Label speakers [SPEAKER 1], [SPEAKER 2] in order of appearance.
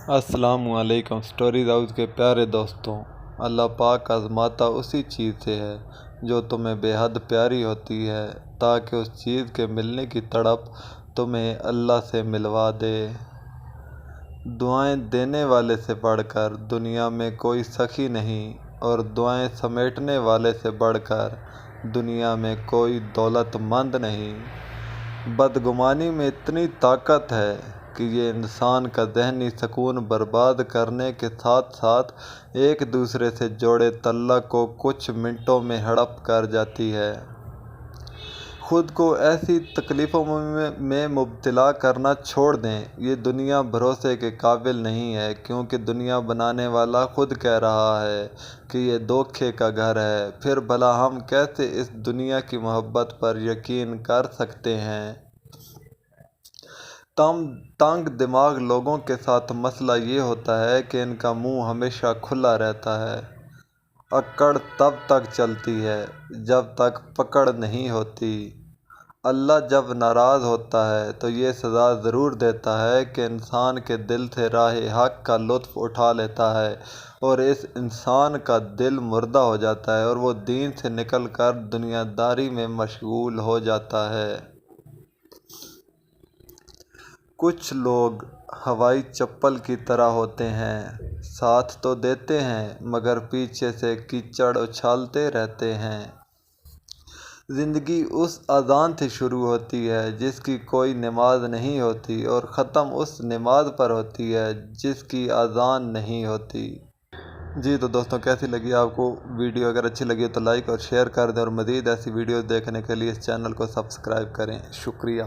[SPEAKER 1] السلام علیکم stories house کے پیارے دوستوں، اللہ پاک آزماتا اسی چیز سے ہے جو تمہیں بے حد پیاری ہوتی ہے، تاکہ اس چیز کے ملنے کی تڑپ تمہیں اللہ سے ملوا دے۔ دعائیں دینے والے سے بڑھ کر دنیا میں کوئی سخی نہیں، اور دعائیں سمیٹنے والے سے بڑھ کر دنیا میں کوئی دولت مند نہیں۔ بدگمانی میں اتنی طاقت ہے کہ یہ انسان کا ذہنی سکون برباد کرنے کے ساتھ ساتھ ایک دوسرے سے جوڑے تعلق کو کچھ منٹوں میں ہڑپ کر جاتی ہے۔ خود کو ایسی تکلیفوں میں مبتلا کرنا چھوڑ دیں۔ یہ دنیا بھروسے کے قابل نہیں ہے، کیونکہ دنیا بنانے والا خود کہہ رہا ہے کہ یہ دھوکے کا گھر ہے۔ پھر بھلا ہم کیسے اس دنیا کی محبت پر یقین کر سکتے ہیں؟ تنگ دماغ لوگوں کے ساتھ مسئلہ یہ ہوتا ہے کہ ان کا منہ ہمیشہ کھلا رہتا ہے۔ اکڑ تب تک چلتی ہے جب تک پکڑ نہیں ہوتی۔ اللہ جب ناراض ہوتا ہے تو یہ سزا ضرور دیتا ہے کہ انسان کے دل سے راہ حق کا لطف اٹھا لیتا ہے، اور اس انسان کا دل مردہ ہو جاتا ہے اور وہ دین سے نکل کر دنیا داری میں مشغول ہو جاتا ہے۔ کچھ لوگ ہوائی چپل کی طرح ہوتے ہیں، ساتھ تو دیتے ہیں مگر پیچھے سے کیچڑ اچھالتے رہتے ہیں۔ زندگی اس اذان سے شروع ہوتی ہے جس کی کوئی نماز نہیں ہوتی، اور ختم اس نماز پر ہوتی ہے جس کی اذان نہیں ہوتی۔ جی تو دوستوں، کیسی لگی آپ کو ویڈیو؟ اگر اچھی لگی تو لائک اور شیئر کر دیں، اور مزید ایسی ویڈیوز دیکھنے کے لیے اس چینل کو سبسکرائب کریں۔ شکریہ۔